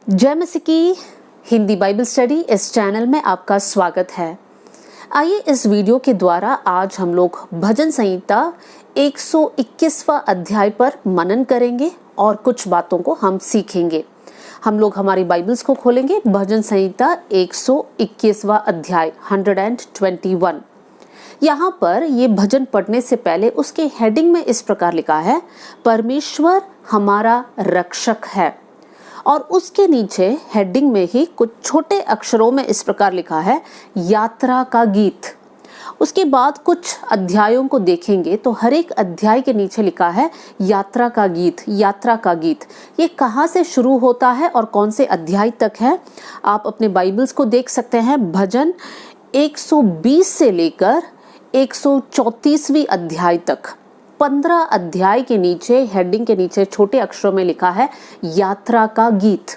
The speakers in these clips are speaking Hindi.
जय मसीह की हिंदी बाइबल स्टडी इस चैनल में आपका स्वागत है। आइए इस वीडियो के द्वारा आज हम लोग भजन संहिता 121वां अध्याय पर मनन करेंगे और कुछ बातों को हम सीखेंगे। हम लोग हमारी बाइबल्स को खोलेंगे। भजन संहिता 121वां अध्याय 121। यहाँ पर ये भजन पढ़ने से पहले उसके हेडिंग में इस प्रकार लिखा है, परमेश्वर हमारा रक्षक है। और उसके नीचे हेडिंग में ही कुछ छोटे अक्षरों में इस प्रकार लिखा है, यात्रा का गीत। उसके बाद कुछ अध्यायों को देखेंगे तो हर एक अध्याय के नीचे लिखा है यात्रा का गीत, यात्रा का गीत। ये कहाँ से शुरू होता है और कौन से अध्याय तक है, आप अपने बाइबल्स को देख सकते हैं। भजन 120 से लेकर 134वीं अध्याय तक 15 अध्याय के नीचे हेडिंग के नीचे छोटे अक्षरों में लिखा है यात्रा का गीत।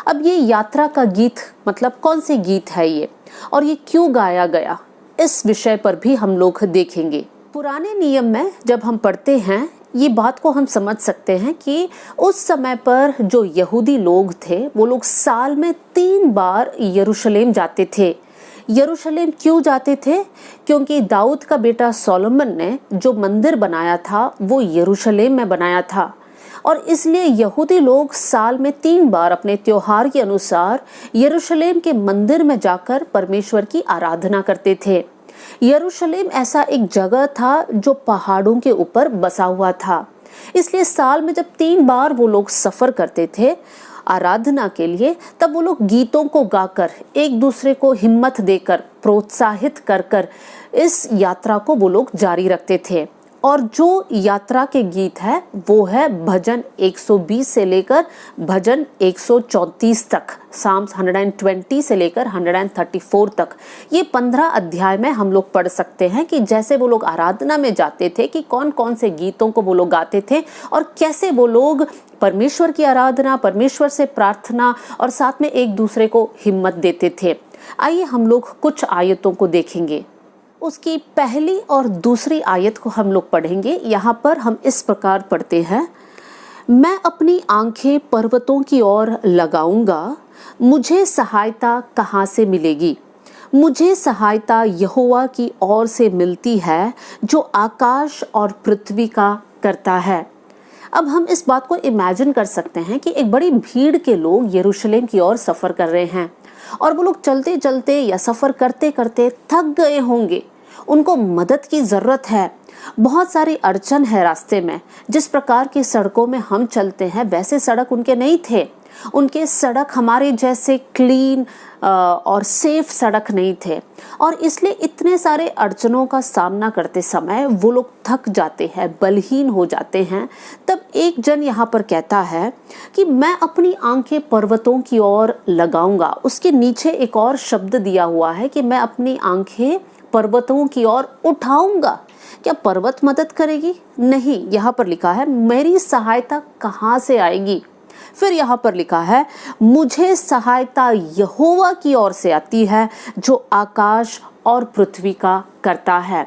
अब ये यात्रा का गीत मतलब कौन से गीत है ये और ये क्यों गाया गया, इस विषय पर भी हम लोग देखेंगे। पुराने नियम में जब हम पढ़ते हैं ये बात को हम समझ सकते हैं कि उस समय पर जो यहूदी लोग थे वो लोग साल में 3 बार यरूशलेम जाते थे। यरूशलेम क्यों जाते थे? क्योंकि दाऊद का बेटा सोलोमन ने जो मंदिर बनाया था वो यरूशलेम में बनाया था और इसलिए यहूदी लोग साल में 3 बार अपने त्योहार के अनुसार यरूशलेम के मंदिर में जाकर परमेश्वर की आराधना करते थे। यरूशलेम ऐसा एक जगह था जो पहाड़ों के ऊपर बसा हुआ था, इसलिए साल में जब 3 बार वो लोग सफर करते थे आराधना के लिए, तब वो लोग गीतों को गाकर एक दूसरे को हिम्मत देकर प्रोत्साहित कर कर इस यात्रा को वो लोग जारी रखते थे। और जो यात्रा के गीत है वो है भजन 120 से लेकर भजन 134 तक, साम्स 120 से लेकर 134 तक। ये 15 अध्याय में हम लोग पढ़ सकते हैं कि जैसे वो लोग आराधना में जाते थे कि कौन कौन से गीतों को वो लोग गाते थे और कैसे वो लोग परमेश्वर की आराधना, परमेश्वर से प्रार्थना और साथ में एक दूसरे को हिम्मत देते थे। आइए हम लोग कुछ आयतों को देखेंगे। उसकी पहली और दूसरी आयत को हम लोग पढ़ेंगे। यहाँ पर हम इस प्रकार पढ़ते हैं, मैं अपनी आंखें पर्वतों की ओर लगाऊंगा, मुझे सहायता कहाँ से मिलेगी? मुझे सहायता यहोवा की ओर से मिलती है जो आकाश और पृथ्वी का करता है। अब हम इस बात को इमेजिन कर सकते हैं कि एक बड़ी भीड़ के लोग यरूशलेम की ओर सफ़र कर रहे हैं और वो लोग चलते चलते या सफ़र करते करते थक गए होंगे, उनको मदद की ज़रूरत है। बहुत सारी अड़चन है रास्ते में। जिस प्रकार की सड़कों में हम चलते हैं वैसे सड़क उनके नहीं थे। उनके सड़क हमारे जैसे क्लीन और सेफ सड़क नहीं थे और इसलिए इतने सारे अड़चनों का सामना करते समय वो लोग थक जाते हैं, बलहीन हो जाते हैं। तब एक जन यहाँ पर कहता है कि मैं अपनी आंखें पर्वतों की ओर लगाऊंगा। उसके नीचे एक और शब्द दिया हुआ है कि मैं अपनी आंखें पर्वतों की ओर उठाऊंगा। क्या पर्वत मदद करेगी? नहीं, यहाँ पर लिखा है मेरी सहायता कहाँ से आएगी? फिर यहाँ पर लिखा है मुझे सहायता यहोवा की ओर से आती है जो आकाश और पृथ्वी का करता है।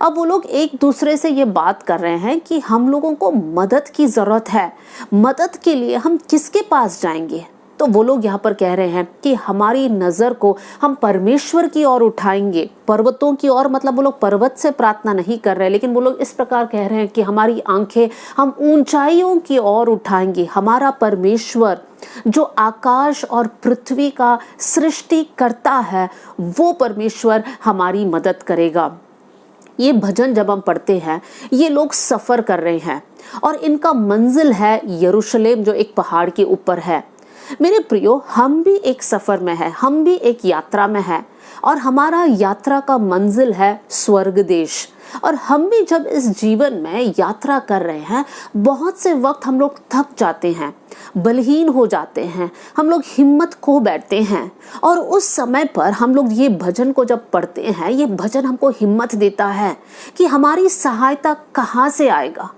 अब वो लोग एक दूसरे से ये बात कर रहे हैं कि हम लोगों को मदद की ज़रूरत है। मदद के लिए हम किसके पास जाएंगे? तो वो लोग यहाँ पर कह रहे हैं कि हमारी नज़र को हम परमेश्वर की ओर उठाएंगे, पर्वतों की ओर। मतलब वो लोग पर्वत से प्रार्थना नहीं कर रहे, लेकिन वो लोग इस प्रकार कह रहे हैं कि हमारी आंखें हम ऊंचाइयों की ओर उठाएंगे। हमारा परमेश्वर जो आकाश और पृथ्वी का सृष्टि करता है वो परमेश्वर हमारी मदद करेगा। ये भजन जब हम पढ़ते हैं ये लोग सफ़र कर रहे हैं और इनका मंजिल है यरूशलेम जो एक पहाड़ के ऊपर है। मेरे प्रियो, हम भी एक सफ़र में है, हम भी एक यात्रा में है और हमारा यात्रा का मंजिल है स्वर्ग देश। और हम भी जब इस जीवन में यात्रा कर रहे हैं बहुत से वक्त हम लोग थक जाते हैं, बलहीन हो जाते हैं, हम लोग हिम्मत खो बैठते हैं और उस समय पर हम लोग ये भजन को जब पढ़ते हैं ये भजन हमको हिम्मत देता है कि हमारी सहायता कहाँ से आएगा।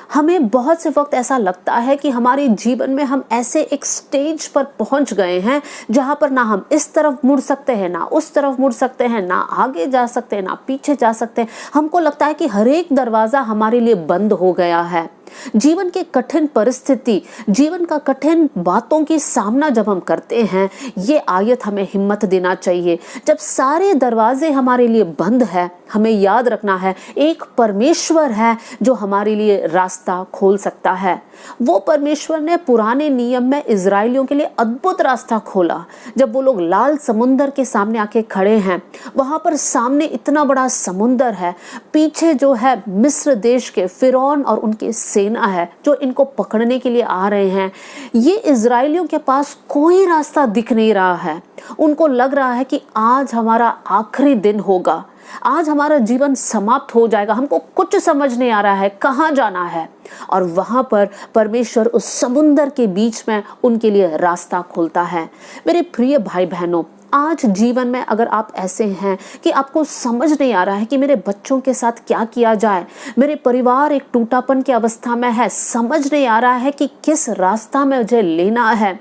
हमें बहुत से वक्त ऐसा लगता है कि हमारे जीवन में हम ऐसे एक स्टेज पर पहुंच गए हैं जहां पर ना हम इस तरफ मुड़ सकते हैं, ना उस तरफ मुड़ सकते हैं, ना आगे जा सकते हैं, ना पीछे जा सकते हैं। हमको लगता है कि हर एक दरवाज़ा हमारे लिए बंद हो गया है। जीवन के कठिन परिस्थिति, जीवन का कठिन बातों की सामना जब हम करते हैं, ये आयत हमें हिम्मत देना चाहिए। जब सारे दरवाजे हमारे लिए बंद है, हमें याद रखना है एक परमेश्वर है जो हमारे लिए रास्ता खोल सकता है। वो परमेश्वर ने पुराने नियम में इजराइलियों के लिए अद्भुत रास्ता खोला। जब वो लोग लाल समुंदर के सामने आके खड़े हैं, वहां पर सामने इतना बड़ा समुंदर है, पीछे जो है मिस्र देश के फिरौन और उनकी सेना है जो इनको पकड़ने के लिए आ रहे हैं। ये इजराइलियों के पास कोई रास्ता दिख नहीं रहा है। उनको लग रहा है कि आज हमारा आखिरी दिन होगा, आज हमारा जीवन समाप्त हो जाएगा, हमको कुछ समझ नहीं आ रहा है कहाँ जाना है। और वहां पर परमेश्वर उस समुंदर के बीच में उनके लिए रास्ता खोलता है। मेरे प्रिय भाई बहनों, आज जीवन में अगर आप ऐसे हैं कि आपको समझ नहीं आ रहा है कि मेरे बच्चों के साथ क्या किया जाए, मेरे परिवार एक टूटापन की अवस्था में है, समझ नहीं आ रहा है कि किस रास्ता में मुझे लेना है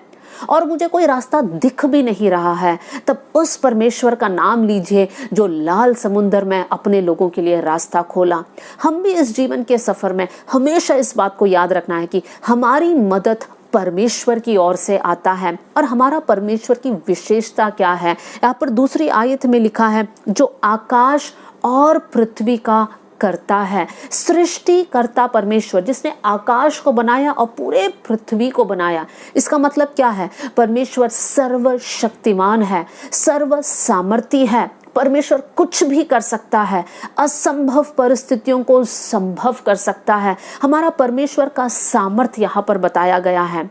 और मुझे कोई रास्ता दिख भी नहीं रहा है, तब उस परमेश्वर का नाम लीजिए जो लाल समुंदर में अपने लोगों के लिए रास्ता खोला। हम भी इस जीवन के सफर में हमेशा इस बात को याद रखना है कि हमारी मदद परमेश्वर की ओर से आता है। और हमारा परमेश्वर की विशेषता क्या है, यहाँ पर दूसरी आयत में लिखा है, जो आकाश और पृथ्वी का करता है। सृष्टि करता परमेश्वर जिसने आकाश को बनाया और पूरे पृथ्वी को बनाया। इसका मतलब क्या है, परमेश्वर सर्वशक्तिमान है, सर्व सामर्थी है। परमेश्वर कुछ भी कर सकता है, असंभव परिस्थितियों को संभव कर सकता है। हमारा परमेश्वर का सामर्थ्य यहाँ पर बताया गया है।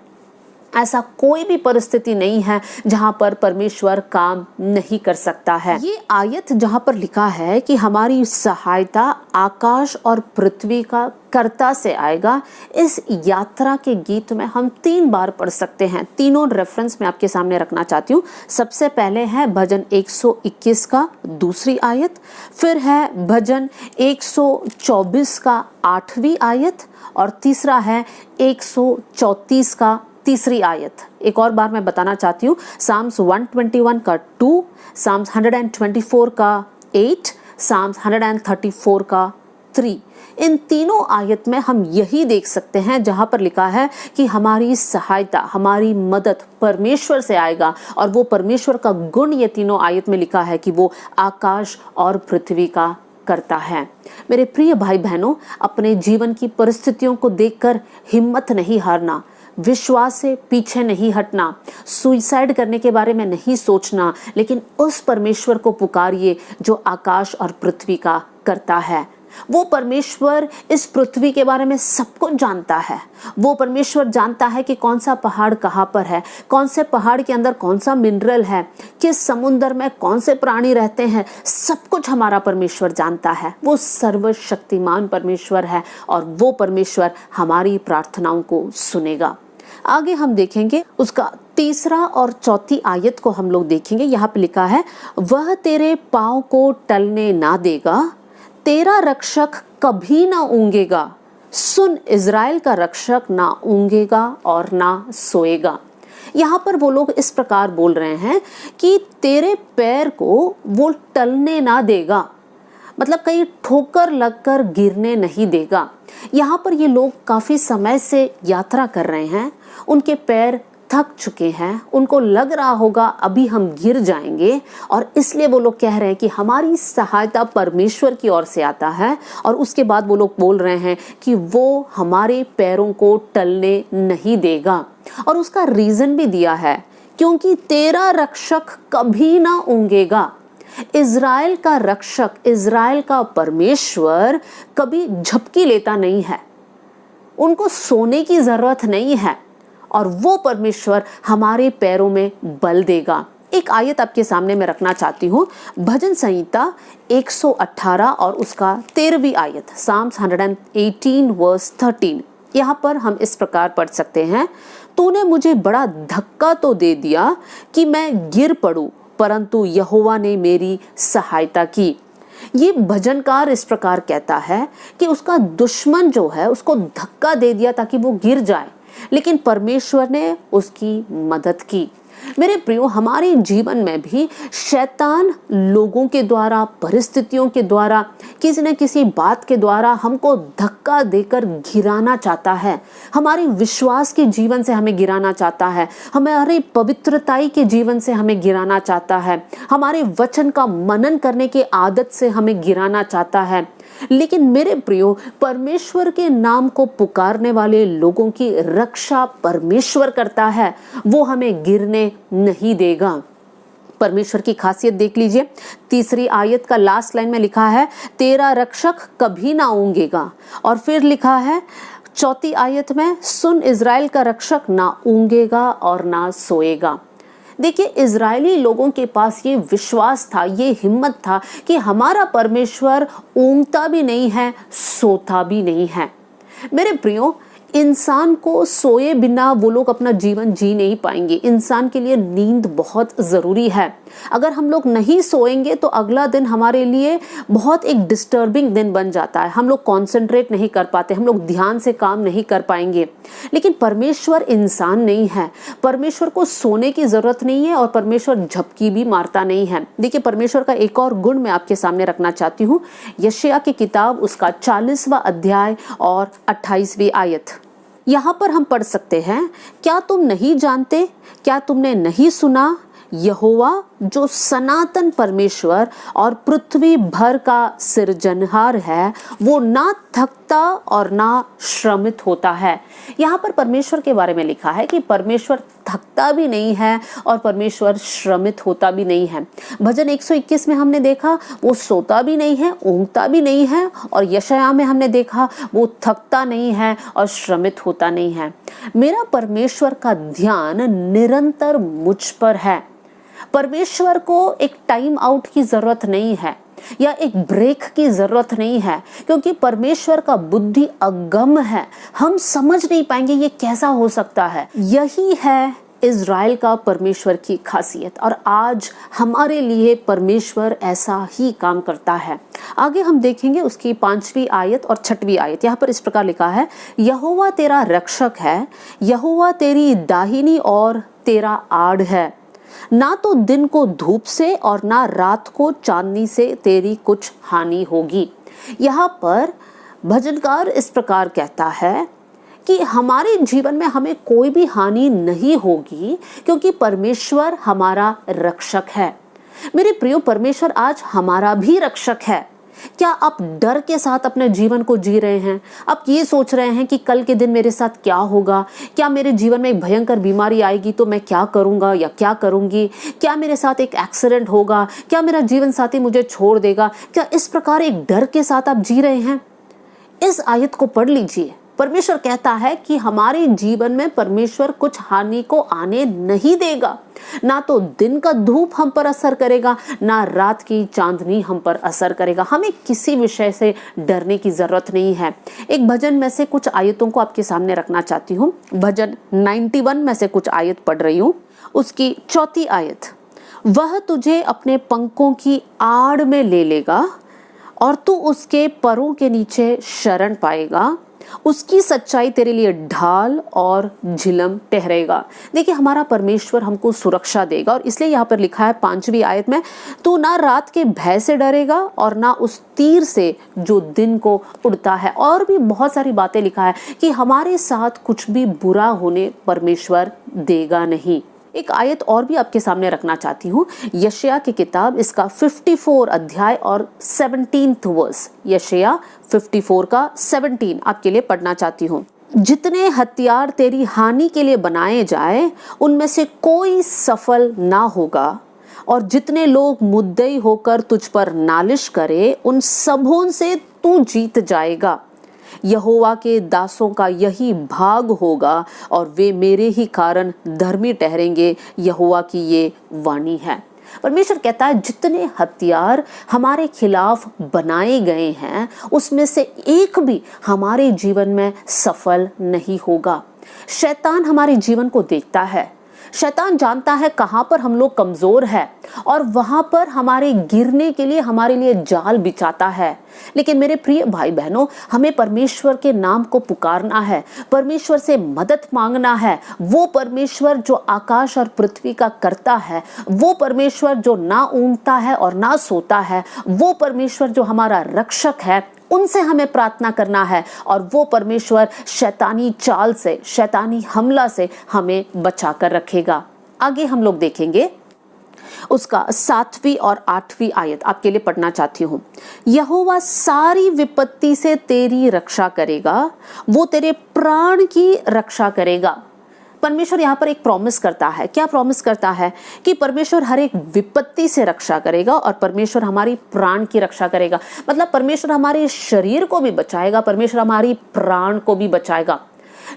ऐसा कोई भी परिस्थिति नहीं है जहां पर परमेश्वर काम नहीं कर सकता है। ये आयत जहां पर लिखा है कि हमारी सहायता आकाश और पृथ्वी का कर्ता से आएगा, इस यात्रा के गीत में हम 3 बार पढ़ सकते हैं। तीनों रेफरेंस मैं आपके सामने रखना चाहती हूँ। सबसे पहले है भजन 121 का दूसरी आयत, फिर है भजन 124 का 8वीं आयत और तीसरा है 134 का तीसरी आयत। एक और बार मैं बताना चाहती हूँ, साम्स 121 का 2, साम्स 124 का 8, साम्स 134 का 3। इन तीनों आयत में हम यही देख सकते हैं जहां पर लिखा है कि हमारी सहायता, हमारी मदद परमेश्वर से आएगा। और वो परमेश्वर का गुण ये तीनों आयत में लिखा है कि वो आकाश और पृथ्वी का करता है। मेरे प्रिय भाई बहनों, अपने जीवन की परिस्थितियों को देखकर हिम्मत नहीं हारना, विश्वास से पीछे नहीं हटना, सुसाइड करने के बारे में नहीं सोचना, लेकिन उस परमेश्वर को पुकारिए जो आकाश और पृथ्वी का करता है। वो परमेश्वर इस पृथ्वी के बारे में सब कुछ जानता है। वो परमेश्वर जानता है कि कौन सा पहाड़ कहाँ पर है, कौन से पहाड़ के अंदर कौन सा मिनरल है, किस समुद्र में कौन से प्राणी रहते हैं। सब कुछ हमारा परमेश्वर जानता है। वो सर्वशक्तिमान परमेश्वर है और वो परमेश्वर हमारी प्रार्थनाओं को सुनेगा। आगे हम देखेंगे उसका तीसरा और चौथी आयत को हम लोग देखेंगे। यहाँ पे लिखा है, वह तेरे पाँव को टलने ना देगा, तेरा रक्षक कभी ना ऊँगेगा। सुन, इज़राइल का रक्षक ना ऊँगेगा और ना सोएगा। यहाँ पर वो लोग इस प्रकार बोल रहे हैं कि तेरे पैर को वो टलने ना देगा, मतलब कहीं ठोकर लगकर गिरने नहीं देगा। यहाँ पर ये लोग काफ़ी समय से यात्रा कर रहे हैं, उनके पैर थक चुके हैं, उनको लग रहा होगा अभी हम गिर जाएंगे, और इसलिए वो लोग कह रहे हैं कि हमारी सहायता परमेश्वर की ओर से आता है। और उसके बाद वो लोग बोल रहे हैं कि वो हमारे पैरों को टलने नहीं देगा। और उसका रीज़न भी दिया है, क्योंकि तेरा रक्षक कभी ना ऊँगेगा। इज़राइल का रक्षक, इज़राइल का परमेश्वर कभी झपकी लेता नहीं है, उनको सोने की ज़रूरत नहीं है, और वो परमेश्वर हमारे पैरों में बल देगा। एक आयत आपके सामने मैं रखना चाहती हूँ, भजन संहिता 118 और उसका 13वीं आयत, साम्स 118 वर्स 13। यहाँ पर हम इस प्रकार पढ़ सकते हैं, तूने मुझे बड़ा धक्का तो दे दिया कि मैं गिर पड़ूं, परंतु यहोवा ने मेरी सहायता की। ये भजनकार इस प्रकार कहता है कि उसका दुश्मन जो है उसको धक्का दे दिया ताकि वो गिर जाए, लेकिन परमेश्वर ने उसकी मदद की। मेरे प्रियो, हमारे जीवन में भी शैतान लोगों के द्वारा, परिस्थितियों के द्वारा, किसी न किसी बात के द्वारा हमको धक्का देकर गिराना चाहता है। हमारे विश्वास के जीवन से हमें गिराना चाहता है, हमारे पवित्रताई के जीवन से हमें गिराना चाहता है, हमारे वचन का मनन करने की आदत से हमें गिराना चाहता है। लेकिन मेरे प्रियो, परमेश्वर के नाम को पुकारने वाले लोगों की रक्षा परमेश्वर करता है, वो हमें गिरने नहीं देगा। परमेश्वर की खासियत देख लीजिए, 3री आयत का लास्ट लाइन में लिखा है, तेरा रक्षक कभी ना ऊंगेगा। और फिर लिखा है 4th आयत में, सुन इज़राइल का रक्षक ना ऊंगेगा और ना सोएगा। देखिए, इजरायली लोगों के पास ये विश्वास था, ये हिम्मत था कि हमारा परमेश्वर ऊँगता भी नहीं है, सोता भी नहीं है। मेरे प्रियो, इंसान को सोए बिना वो लोग अपना जीवन जी नहीं पाएंगे। इंसान के लिए नींद बहुत ज़रूरी है। अगर हम लोग नहीं सोएंगे तो अगला दिन हमारे लिए बहुत एक डिस्टर्बिंग दिन बन जाता है। हम लोग कॉन्सेंट्रेट नहीं कर पाते, हम लोग ध्यान से काम नहीं कर पाएंगे। लेकिन परमेश्वर इंसान नहीं है, परमेश्वर को सोने की ज़रूरत नहीं है और परमेश्वर झपकी भी मारता नहीं है। देखिए, परमेश्वर का एक और गुण मैं आपके सामने रखना चाहती हूँ। यशायाह की किताब, उसका 40वां अध्याय और 28वीं आयत। यहाँ पर हम पढ़ सकते हैं, क्या तुम नहीं जानते, क्या तुमने नहीं सुना, यहोवा जो सनातन परमेश्वर और पृथ्वी भर का सिरजनहार है, वो ना थकता और ना श्रमित होता है। यहाँ पर परमेश्वर के बारे में लिखा है कि परमेश्वर थकता भी नहीं है और परमेश्वर श्रमित होता भी नहीं है। भजन 121 में हमने देखा वो सोता भी नहीं है, ऊँघता भी नहीं है, और यशायाह में हमने देखा वो थकता नहीं है और श्रमित होता नहीं है। मेरा परमेश्वर का ध्यान निरंतर मुझ पर है। परमेश्वर को एक टाइम आउट की जरूरत नहीं है या एक ब्रेक की जरूरत नहीं है, क्योंकि परमेश्वर का बुद्धि अगम है। हम समझ नहीं पाएंगे ये कैसा हो सकता है। यही है इज़राइल का परमेश्वर की खासियत, और आज हमारे लिए परमेश्वर ऐसा ही काम करता है। आगे हम देखेंगे उसकी 5वीं आयत और 6वीं आयत। यहाँ पर इस प्रकार लिखा है, यहोवा तेरा रक्षक है, यहोवा तेरी दाहिनी और तेरा आड़ है, ना तो दिन को धूप से और ना रात को चांदनी से तेरी कुछ हानि होगी। यहाँ पर भजनकार इस प्रकार कहता है कि हमारे जीवन में हमें कोई भी हानि नहीं होगी, क्योंकि परमेश्वर हमारा रक्षक है। मेरे प्रियो, परमेश्वर आज हमारा भी रक्षक है। क्या आप डर के साथ अपने जीवन को जी रहे हैं? आप ये सोच रहे हैं कि कल के दिन मेरे साथ क्या होगा? क्या मेरे जीवन में एक भयंकर बीमारी आएगी तो मैं क्या करूंगा या क्या करूंगी? क्या मेरे साथ एक एक्सीडेंट होगा? क्या मेरा जीवन साथी मुझे छोड़ देगा? क्या इस प्रकार एक डर के साथ आप जी रहे हैं? इस आयत को पढ़ लीजिए। परमेश्वर कहता है कि हमारे जीवन में परमेश्वर कुछ हानि को आने नहीं देगा। ना तो दिन का धूप हम पर असर करेगा, ना रात की चांदनी हम पर असर करेगा। हमें किसी विषय से डरने की जरूरत नहीं है। एक भजन में से कुछ आयतों को आपके सामने रखना चाहती हूँ। भजन 91 में से कुछ आयत पढ़ रही हूँ। उसकी 4th आयत, वह तुझे अपने पंखों की आड़ में ले लेगा और तू उसके परों के नीचे शरण पाएगा। उसकी सच्चाई तेरे लिए ढाल और झिलम ठहरेगा। देखिए, हमारा परमेश्वर हमको सुरक्षा देगा, और इसलिए यहाँ पर लिखा है 5वीं आयत में, तू ना रात के भय से डरेगा और ना उस तीर से जो दिन को उड़ता है। और भी बहुत सारी बातें लिखा है कि हमारे साथ कुछ भी बुरा होने परमेश्वर देगा नहीं। एक आयत और भी आपके सामने रखना चाहती हूँ। यशायाह की किताब, इसका 54 अध्याय और 17th वर्स। यशायाह 54 का 17 आपके लिए पढ़ना चाहती हूँ। जितने हथियार तेरी हानि के लिए बनाए जाए, उनमें से कोई सफल ना होगा, और जितने लोग मुद्दई होकर तुझ पर नालिश करे, उन सबों से तू जीत जाएगा। यहोवा के दासों का यही भाग होगा, और वे मेरे ही कारण धर्मी ठहरेंगे। यहोवा की ये वाणी है। परमेश्वर कहता है, जितने हथियार हमारे खिलाफ बनाए गए हैं, उसमें से एक भी हमारे जीवन में सफल नहीं होगा। शैतान हमारे जीवन को देखता है। शैतान जानता है कहाँ पर हम लोग कमजोर है, और वहां पर हमारे गिरने के लिए हमारे लिए जाल बिछाता है। लेकिन मेरे प्रिय भाई बहनों, हमें परमेश्वर के नाम को पुकारना है, परमेश्वर से मदद मांगना है। वो परमेश्वर जो आकाश और पृथ्वी का करता है, वो परमेश्वर जो ना ऊँघता है और ना सोता है, वो परमेश्वर जो हमारा रक्षक है, उनसे हमें प्रार्थना करना है। और वो परमेश्वर शैतानी चाल से, शैतानी हमला से हमें बचा कर रखेगा। आगे हम लोग देखेंगे उसका 7वीं और 8वीं आयत आपके लिए पढ़ना चाहती हूँ। यहोवा सारी विपत्ति से तेरी रक्षा करेगा, वो तेरे प्राण की रक्षा करेगा। परमेश्वर यहाँ पर एक प्रॉमिस करता है। क्या प्रॉमिस करता है? कि परमेश्वर हर एक विपत्ति से रक्षा करेगा और परमेश्वर हमारी प्राण की रक्षा करेगा। मतलब परमेश्वर हमारे शरीर को भी बचाएगा, परमेश्वर हमारी प्राण को भी बचाएगा।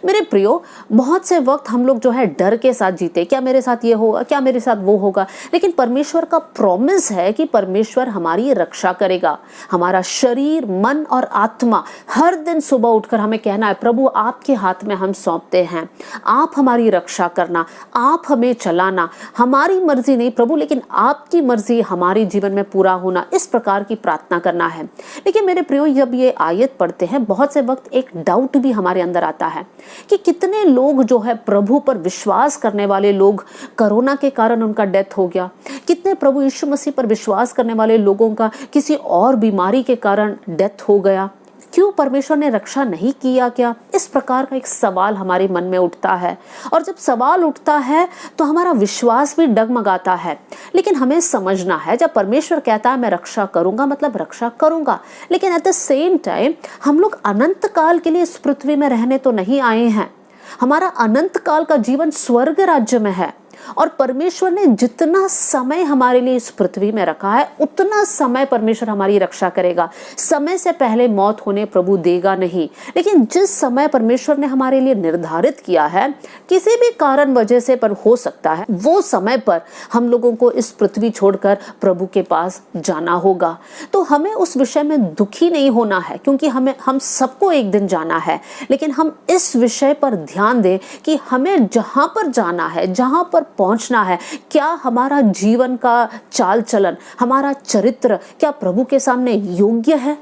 मेरे प्रियो, बहुत से वक्त हम लोग जो है डर के साथ जीते, क्या मेरे साथ ये होगा, क्या मेरे साथ वो होगा। लेकिन परमेश्वर का प्रॉमिस है कि परमेश्वर हमारी रक्षा करेगा। हमारा शरीर, मन और आत्मा हर दिन सुबह उठकर हमें कहना है, प्रभु आपके हाथ में हम सौंपते हैं, आप हमारी रक्षा करना, आप हमें चलाना, हमारी मर्जी नहीं प्रभु, लेकिन आपकी मर्जी हमारे जीवन में पूरा होना। इस प्रकार की प्रार्थना करना है। लेकिन मेरे प्रियो, जब ये आयत पढ़ते हैं, बहुत से वक्त एक डाउट भी हमारे अंदर आता है कि कितने लोग जो है प्रभु पर विश्वास करने वाले लोग, कोरोना के कारण उनका डेथ हो गया। कितने प्रभु यीशु मसीह पर विश्वास करने वाले लोगों का किसी और बीमारी के कारण डेथ हो गया। क्यों परमेश्वर ने रक्षा नहीं किया क्या? इस प्रकार का एक सवाल हमारे मन में उठता है। और जब सवाल उठता है तो हमारा विश्वास भी डगमगाता है। लेकिन हमें समझना है, जब परमेश्वर कहता है मैं रक्षा करूंगा, मतलब रक्षा करूंगा। लेकिन एट द सेम टाइम हम लोग अनंत काल के लिए इस पृथ्वी में रहने तो नहीं आए हैं। हमारा अनंत काल का जीवन स्वर्ग राज्य में है। और परमेश्वर ने जितना समय हमारे लिए इस पृथ्वी में रखा है, उतना समय परमेश्वर हमारी रक्षा करेगा। समय से पहले मौत होने प्रभु देगा नहीं। लेकिन जिस समय परमेश्वर ने हमारे लिए निर्धारित किया है, किसी भी कारण वजह से पर हो सकता है, वो समय पर हम लोगों को इस पृथ्वी छोड़कर प्रभु के पास जाना होगा। तो हमें उस विषय में दुखी नहीं होना है, क्योंकि हम सबको एक दिन जाना है। लेकिन हम इस विषय पर ध्यान दें कि हमें जहां पर जाना है, जहां पर पहुंचना है, क्या हमारा जीवन का चाल चलन, हमारा चरित्र क्या प्रभु के सामने योग्य है?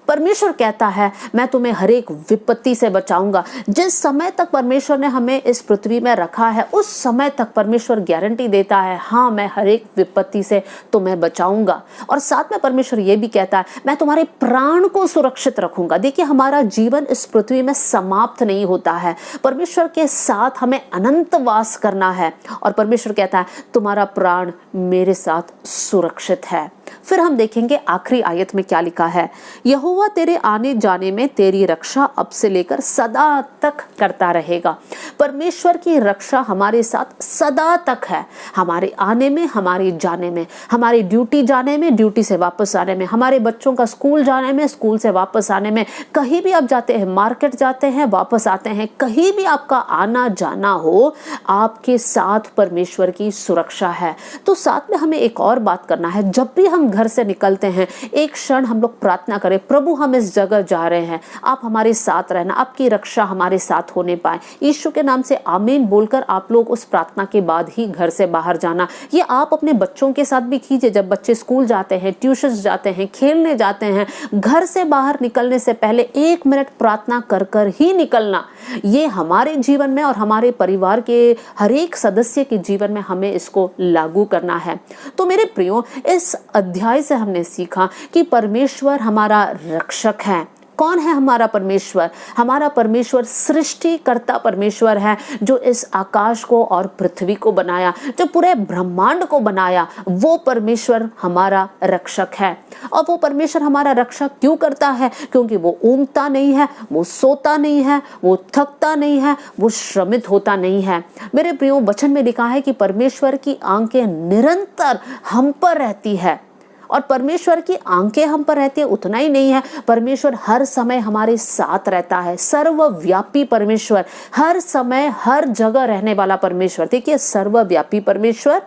परमेश्वर कहता है मैं तुम्हें हर एक विपत्ति से बचाऊंगा। जिस समय तक परमेश्वर ने हमें इस पृथ्वी में रखा है, उस समय तक परमेश्वर गारंटी देता है, हाँ मैं हर एक विपत्ति से तुम्हें बचाऊंगा। और साथ में परमेश्वर ये भी कहता है मैं तुम्हारे प्राण को सुरक्षित रखूंगा। देखिए, हमारा जीवन इस पृथ्वी में समाप्त नहीं होता है। परमेश्वर के साथ हमें अनंत वास करना है। और परमेश्वर कहता है तुम्हारा प्राण मेरे साथ सुरक्षित है। फिर हम देखेंगे आखिरी आयत में क्या लिखा है। यहोवा तेरे आने जाने में तेरी रक्षा अब से लेकर सदा तक करता रहेगा। परमेश्वर की रक्षा हमारे साथ सदा तक है। हमारे आने में, हमारे जाने में, हमारी ड्यूटी जाने में, ड्यूटी से वापस आने में, हमारे बच्चों का स्कूल जाने में, स्कूल से वापस आने में, कहीं भी आप जाते हैं, मार्केट जाते हैं, वापस आते हैं, कहीं भी आपका आना जाना हो, आपके साथ परमेश्वर की सुरक्षा है। तो साथ में हमें एक और बात करना है। जब भी हम घर से निकलते हैं, एक क्षण हम लोग प्रार्थना करें, प्रभु हम इस जगह जा रहे हैं, आप हमारे साथ रहना, आपकी रक्षा हमारे साथ होने पाए। यीशु के नाम से आमीन बोलकर आप लोग उस प्रार्थना के बाद ही घर से बाहर जाना। ये आप अपने बच्चों के साथ भी कीजिए। जब बच्चे स्कूल जाते हैं, ट्यूशन जाते हैं, खेलने जाते हैं, घर से बाहर निकलने से पहले 1 मिनट प्रार्थना कर कर ही निकलना। ये हमारे जीवन में और हमारे परिवार के हर एक सदस्य के जीवन में हमें इसको लागू करना है। तो मेरे प्रियो, इस अध्याय से हमने सीखा कि परमेश्वर हमारा रक्षक है। कौन है हमारा परमेश्वर? हमारा परमेश्वर सृष्टिकर्ता परमेश्वर है, जो इस आकाश को और पृथ्वी को बनाया, जो पूरे ब्रह्मांड को बनाया। वो परमेश्वर हमारा रक्षक है। और वो परमेश्वर हमारा रक्षक क्यों करता है? क्योंकि वो ऊँघता नहीं है, वो सोता नहीं है, वो थकता नहीं है, वो श्रमित होता नहीं है। मेरे प्रियो, वचन में लिखा है कि परमेश्वर की आंखें निरंतर हम पर रहती है। और परमेश्वर की आंखें हम पर रहती है, उतना ही नहीं है, परमेश्वर हर समय हमारे साथ रहता है। सर्वव्यापी परमेश्वर, हर समय हर जगह रहने वाला परमेश्वर। देखिए, सर्वव्यापी परमेश्वर,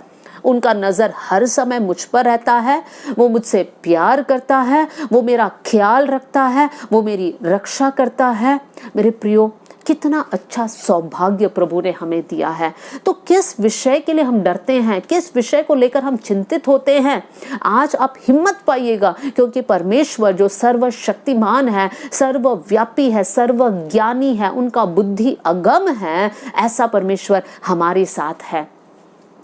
उनका नजर हर समय मुझ पर रहता है। वो मुझसे प्यार करता है, वो मेरा ख्याल रखता है, वो मेरी रक्षा करता है। मेरे प्रियो, कितना अच्छा सौभाग्य प्रभु ने हमें दिया है। तो किस विषय के लिए हम डरते हैं, किस विषय को लेकर हम चिंतित होते हैं, आज आप हिम्मत पाइएगा, क्योंकि परमेश्वर जो सर्वशक्तिमान है, सर्वव्यापी है, सर्वज्ञानी है, उनका बुद्धि अगम है, ऐसा परमेश्वर हमारे साथ है।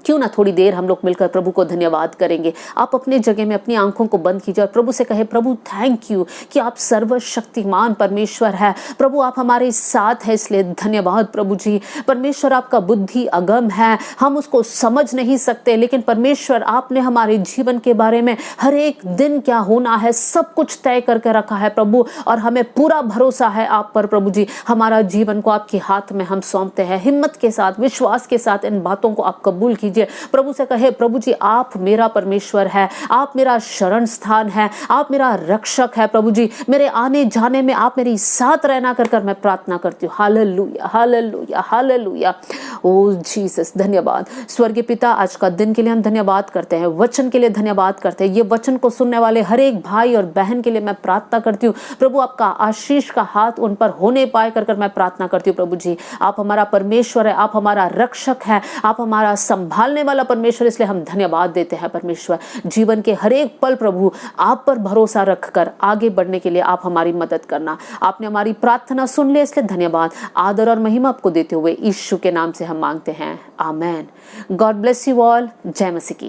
क्यों ना थोड़ी देर हम लोग मिलकर प्रभु को धन्यवाद करेंगे। आप अपने जगह में अपनी आंखों को बंद कीजिए और प्रभु से कहे, प्रभु थैंक यू कि आप सर्वशक्तिमान परमेश्वर है। प्रभु आप हमारे साथ हैं, इसलिए धन्यवाद प्रभु जी। परमेश्वर आपका बुद्धि अगम है, हम उसको समझ नहीं सकते, लेकिन परमेश्वर आपने हमारे जीवन के बारे में हर एक दिन क्या होना है सब कुछ तय करके रखा है प्रभु, और हमें पूरा भरोसा है आप पर प्रभु जी। हमारा जीवन को आपके हाथ में हम सौंपते हैं, हिम्मत के साथ, विश्वास के साथ इन बातों को आप कबूल कीजिए। प्रभु से कहे, प्रभु जी आप मेरा परमेश्वर है, आप मेरा शरण स्थान है, आप मेरा रक्षक है प्रभु जी। मेरे आने जाने में आप मेरे साथ रहना कर मैं प्रार्थना करती हूँ। Hallelujah, hallelujah, hallelujah. ओ जीसस, धन्यवाद स्वर्गीय पिता। आज का दिन के लिए हम धन्यवाद करते हैं, वचन के लिए धन्यवाद करते हैं। ये वचन को सुनने वाले हर एक भाई और बहन के लिए मैं प्रार्थना करती हूँ प्रभु, आपका आशीष का हाथ उन पर होने पाए कर मैं प्रार्थना करती हूँ प्रभु जी। आप हमारा परमेश्वर है, आप हमारा रक्षक है, आप हमारा संभालने वाला परमेश्वर, इसलिए हम धन्यवाद देते हैं परमेश्वर। जीवन के हर एक पल प्रभु आप पर भरोसा रखकर आगे बढ़ने के लिए आप हमारी मदद करना। आपने हमारी प्रार्थना सुन ली, इसलिए धन्यवाद। आदर और महिमा आपको देते हुए यीशु के नाम से हम मांगते हैं, आमेन। God bless you all. जय मसीह की।